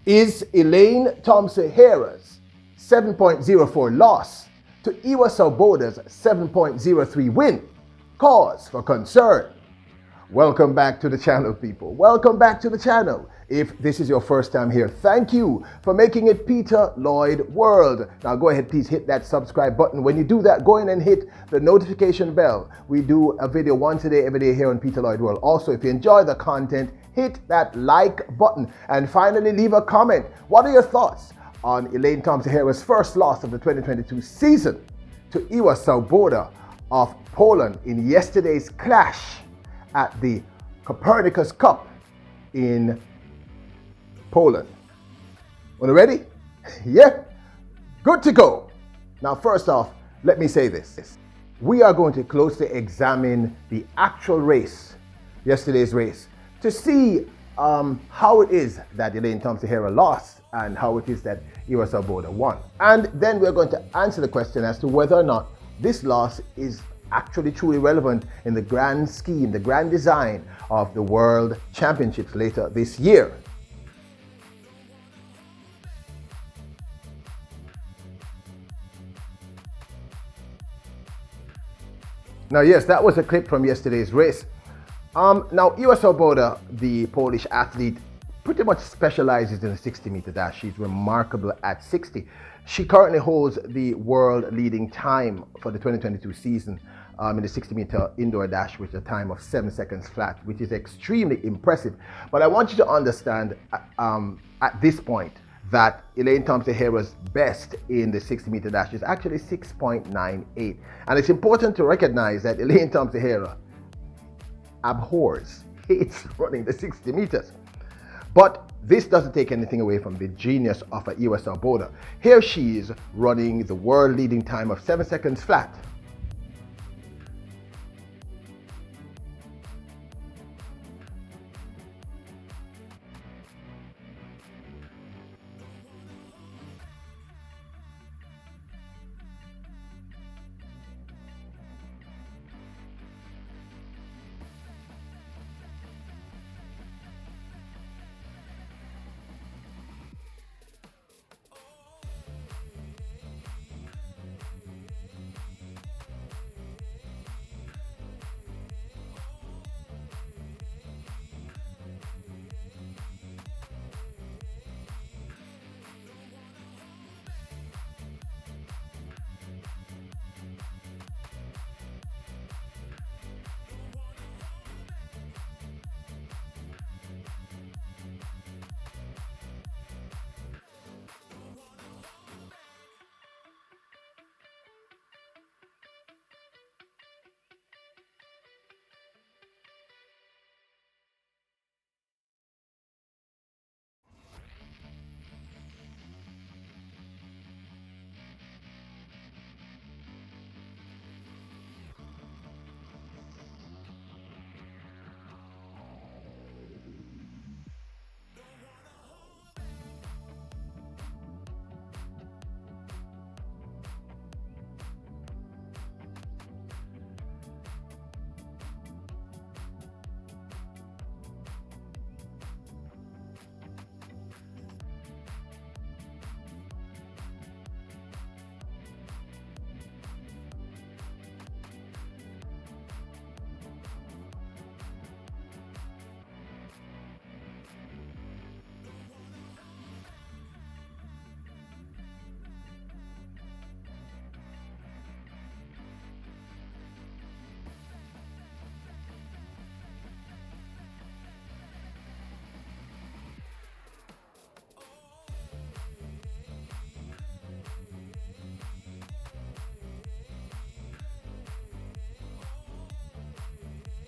Is Elaine Thompson Herah'S 7.04 loss to Ewa Sowboda'S 7.03 win cause for concern? Welcome back to the channel, people. Welcome back to the channel. If this is your first time here, thank you for making it Peter Lloyd World. Now go ahead, please hit that subscribe button. When you do that, go in and hit the notification bell. We do a video once a day, every day here on Peter Lloyd World. Also, if you enjoy the content, hit that like button. And finally, leave a comment. What are your thoughts on Elaine Thompson Herah'S first loss of the 2022 season to Ewa Sowboda of Poland in yesterday's clash at the Copernicus Cup in Poland? Are you ready? Yeah? Good to go. Now, first off, let me say this. We are going to closely examine the actual race, yesterday's race, to see how it is that Elaine Thompson Herah lost and how it is that Ewa Sowboda won. And then we're going to answer the question as to whether or not this loss is actually truly relevant in the grand scheme, the grand design of the World Championships later this year. Now, yes, that was a clip from yesterday's race. Now, Ewa Sowboda, the Polish athlete, pretty much specializes in the 60-meter dash. She's remarkable at 60. She currently holds the world leading time for the 2022 season in the 60-meter indoor dash with a time of 7 seconds flat, which is extremely impressive. But I want you to understand at this point that Elaine Thompson Herah'S best in the 60-meter dash is actually 6.98. And it's important to recognize that Elaine Thompson Herah hates running the 60 meters. But this doesn't take anything away from the genius of Ewa Sowboda. Here she is running the world leading time of 7 seconds flat.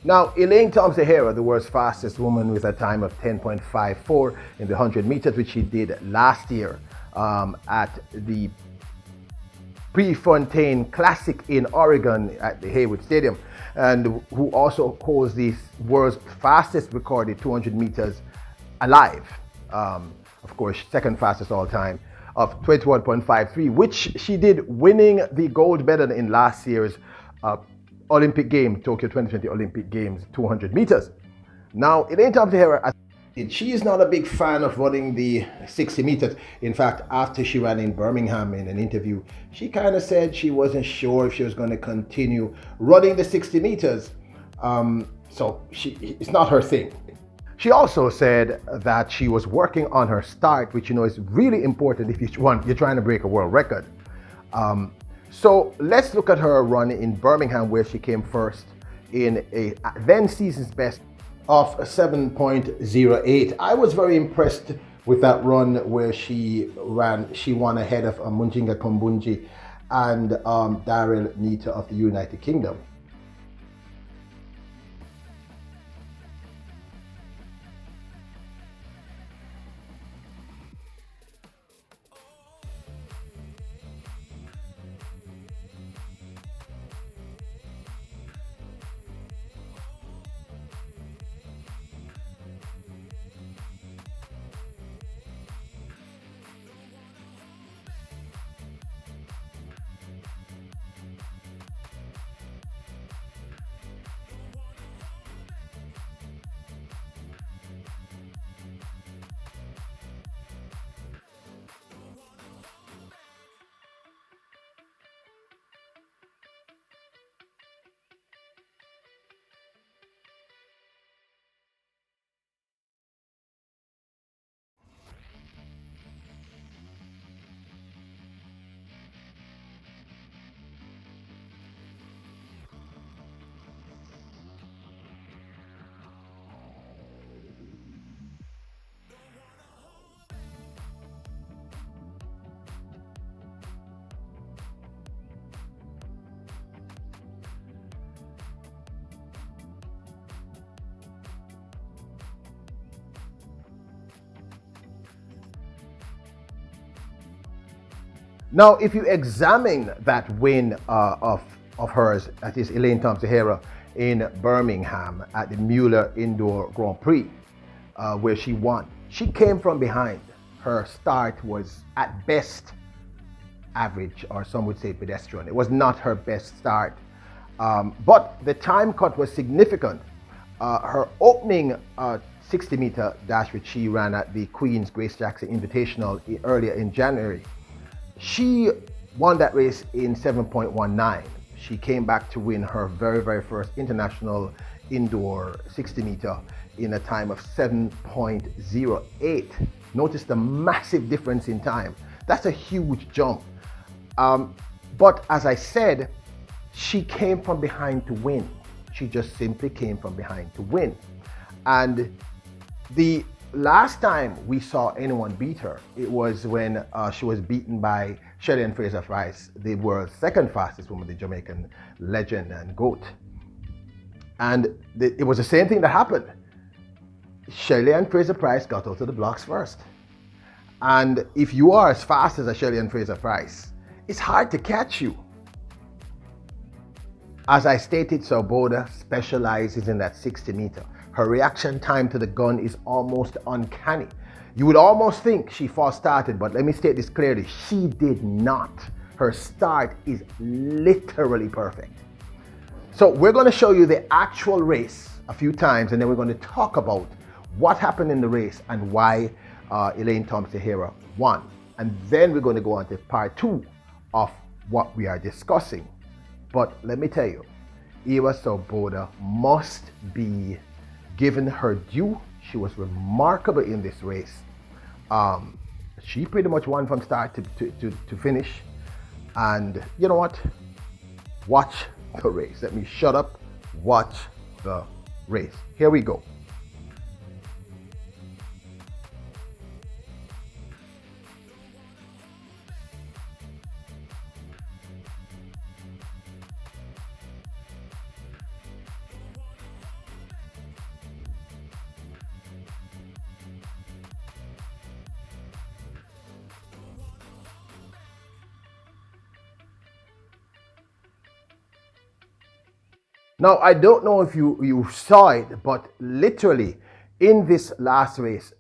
Now, Elaine Thompson Herah, the world's fastest woman with a time of 10.54 in the 100 meters, which she did last year at the Prefontaine Classic in Oregon at the Haywood Stadium, and who also holds the world's fastest recorded 200 meters alive. Of course, second fastest all time of 21.53, which she did, winning the gold medal in last year's Olympic Games, Tokyo 2020 Olympic Games, 200 meters. Now, Elaine Thompson Herah She is not a big fan of running the 60 meters. In fact, after she ran in Birmingham in an interview, she kind of said she wasn't sure if she was going to continue running the 60 meters. So it's not her thing. She also said that she was working on her start, which is really important if you're trying to break a world record. So let's look at her run in Birmingham, where she came first in a then season's best of 7.08. I was very impressed with that run where she won ahead of Munjinga Kombunji and Daryl Nita of the United Kingdom. Now, if you examine that win of hers, that is Elaine Thompson Herah in Birmingham at the Mueller Indoor Grand Prix, where she won, she came from behind. Her start was at best average, or some would say pedestrian. It was not her best start, but the time cut was significant. Her opening 60-meter dash, which she ran at the Queen's Grace Jackson Invitational earlier in January, she won that race in 7.19. She came back to win her very, very first international indoor 60-meter in a time of 7.08. Notice the massive difference in time. That's a huge jump. But as I said, she came from behind to win. She just simply came from behind to win. And the last time we saw anyone beat her, it was when she was beaten by Shelly-Ann Fraser-Pryce, the world's second fastest woman, the Jamaican legend and GOAT. And it was the same thing that happened. Shelly-Ann Fraser-Pryce got out of the blocks first. And if you are as fast as a Shelly-Ann Fraser-Pryce, it's hard to catch you. As I stated, Sowboda specializes in that 60-meter. Her reaction time to the gun is almost uncanny. You would almost think she false started, but let me state this clearly, she did not. Her start is literally perfect. So we're going to show you the actual race a few times, and then we're going to talk about what happened in the race and why Elaine Thompson Herah won. And then we're going to go on to part 2 of what we are discussing. But let me tell you, Ewa Sowboda must be given her due. She was remarkable in this race. She pretty much won from start to finish. And you know what? Watch the race. Let me shut up. Watch the race. Here we go. Now, I don't know if you saw it, but literally in this last race,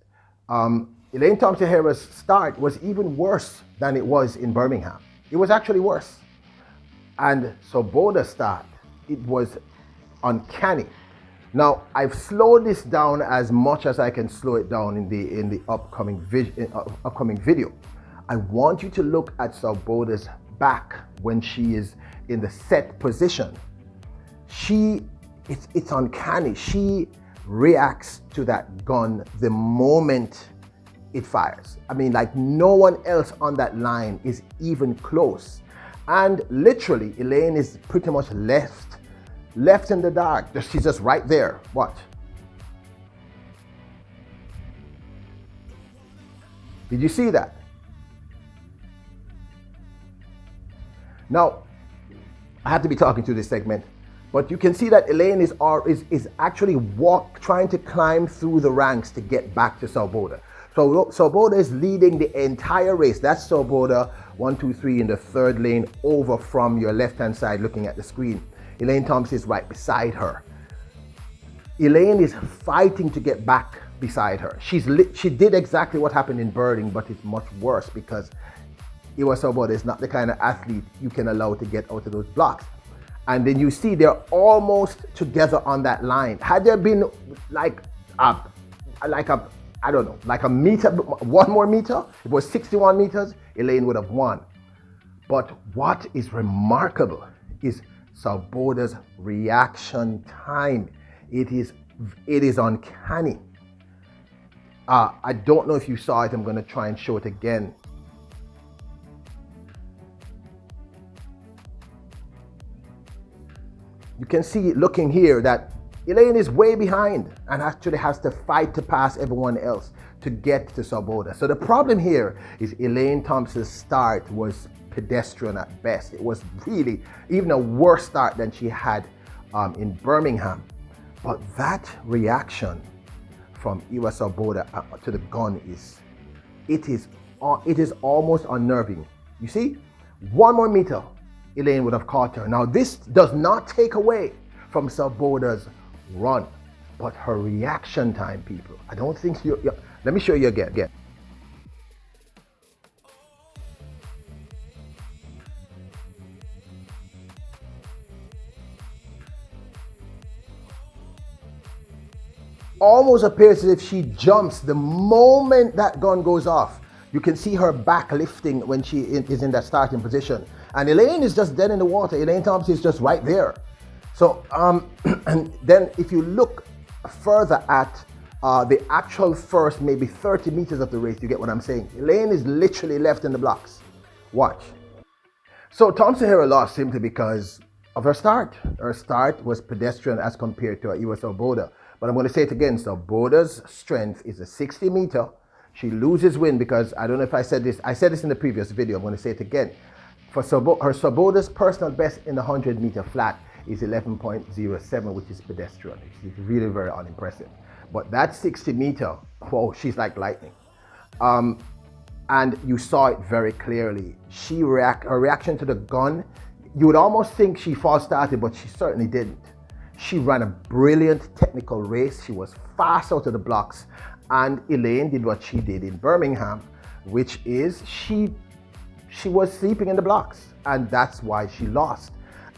Elaine Thompson Herah'S start was even worse than it was in Birmingham. It was actually worse. And Sowboda's start, it was uncanny. Now, I've slowed this down as much as I can slow it down in the upcoming video. I want you to look at Sowboda'S back when she is in the set position. It's uncanny. She reacts to that gun the moment it fires. I mean, like no one else on that line is even close. And literally, Elaine is pretty much left in the dark. She's just right there. Watch. Did you see that? Now, I have to be talking to this segment, but you can see that Elaine is actually trying to climb through the ranks to get back to Sowboda. So Sowboda is leading the entire race. That's Sowboda 1, 2, 3 in the third lane over from your left-hand side looking at the screen. Elaine Thompson is right beside her. Elaine is fighting to get back beside her. She did exactly what happened in birding, but it's much worse because Ewa Sowboda is not the kind of athlete you can allow to get out of those blocks. And then you see they're almost together on that line. Had there been like a meter, one more meter, it was 61 meters, Elaine would have won. But what is remarkable is Sowboda'S reaction time. It is uncanny. I don't know if you saw it. I'm going to try and show it again. You can see looking here that Elaine is way behind and actually has to fight to pass everyone else to get to Sowboda. So the problem here is Elaine Thompson's start was pedestrian at best. It was really even a worse start than she had in Birmingham. But that reaction from Ewa Sowboda to the gun is almost unnerving. You see, one more meter, Elaine would have caught her. Now this does not take away from Sowboda'S run, but her reaction time, people. I don't think let me show you again. Almost appears as if she jumps the moment that gun goes off. You can see her back lifting when she is in that starting position. And Elaine is just dead in the water. Elaine Thompson is just right there. So, and then if you look further at the actual first maybe 30 meters of the race, you get what I'm saying. Elaine is literally left in the blocks. Watch. So Thompson Herah lost simply because of her start. Her start was pedestrian as compared to Ewa Sowboda. But I'm going to say it again. Sowboda'S strength is a 60 meter. She loses wind because, I don't know if I said this in the previous video. I'm going to say it again. For Sowboda'S personal best in the 100 meter flat is 11.07, which is pedestrian. It's really very unimpressive. But that 60 meter, whoa, she's like lightning. And you saw it very clearly. Her reaction to the gun, you would almost think she false started, but she certainly didn't. She ran a brilliant technical race. She was fast out of the blocks. And Elaine did what she did in Birmingham, which is she was sleeping in the blocks. And that's why she lost.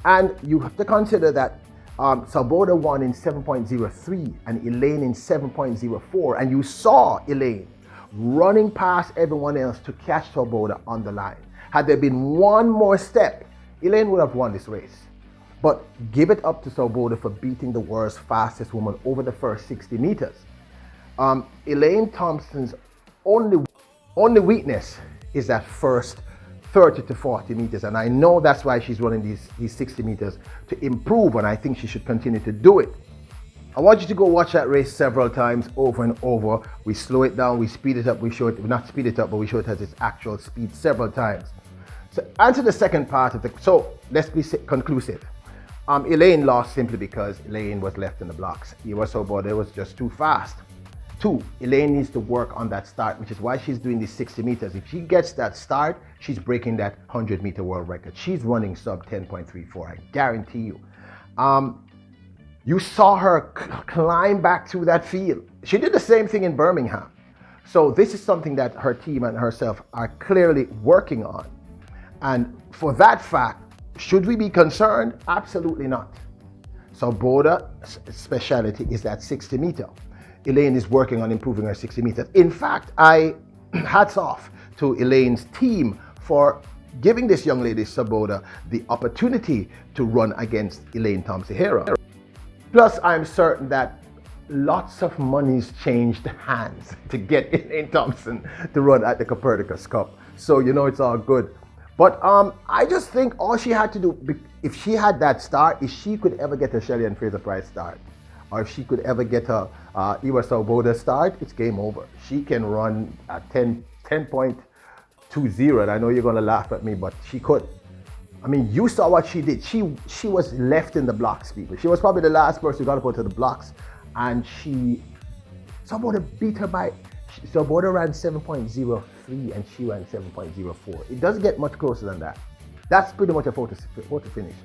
And you have to consider that Sowboda won in 7.03 and Elaine in 7.04. And you saw Elaine running past everyone else to catch Sowboda on the line. Had there been one more step, Elaine would have won this race. But give it up to Sowboda for beating the world's fastest woman over the first 60 meters. Elaine Thompson's only weakness is that first 30 to 40 meters. And I know that's why she's running these 60 meters to improve, and I think she should continue to do it. I want you to go watch that race several times over and over. We slow it down, we speed it up, we show it, not speed it up, but we show it at its actual speed several times. So answer the second part of so let's be conclusive. Elaine lost simply because Elaine was left in the blocks. Ewa Sowboda was just too fast. 2, Elaine needs to work on that start, which is why she's doing these 60 meters. If she gets that start, she's breaking that 100 meter world record. She's running sub 10.34, I guarantee you. You saw her climb back through that field. She did the same thing in Birmingham. So this is something that her team and herself are clearly working on. And for that fact, should we be concerned? Absolutely not. Sowboda'S specialty is that 60 meter. Elaine is working on improving her 60 meters. In fact, hats off to Elaine's team for giving this young lady, Sowboda, the opportunity to run against Elaine Thompson Herah. Plus, I'm certain that lots of money's changed hands to get Elaine Thompson to run at the Copernicus Cup. So, you know, it's all good. But I just think all she had to do, if she had that start, if she could ever get a Shelley and Fraser Price start, or if she could ever get a Ewa Sowboda'S start, it's game over. She can run at 10.20, and I know you're going to laugh at me, but she could. I mean, you saw what she did. She was left in the blocks, people. She was probably the last person who got to go to the blocks, and Sowboda beat her by, Sowboda ran 7.03 and she ran 7.04. It doesn't get much closer than that. That's pretty much a photo finish.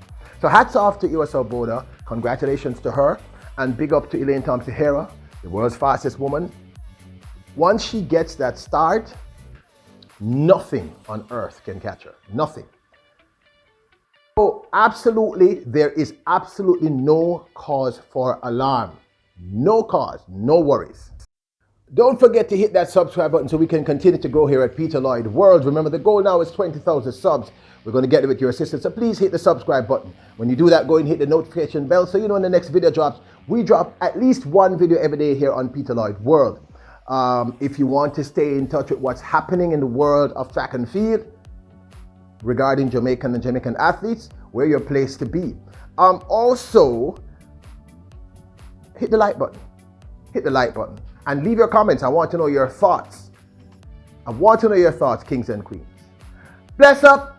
So hats off to Ewa Sowboda. Congratulations to her. And big up to Elaine Thompson Herah, the world's fastest woman. Once she gets that start, nothing on earth can catch her. Nothing. So absolutely, there is absolutely no cause for alarm. No cause, no worries. Don't forget to hit that subscribe button so we can continue to grow here at Peter Lloyd World. Remember, the goal now is 20,000 subs. We're going to get it with your assistance, so please hit the subscribe button. When you do that, go and hit the notification bell so you know when the next video drops. We drop at least one video every day here on Peter Lloyd World. If you want to stay in touch with what's happening in the world of track and field regarding Jamaican and Jamaican athletes, we're your place to be. Also, hit the like button. Hit the like button. And leave your comments. I want to know your thoughts. I want to know your thoughts, kings and queens. Bless up.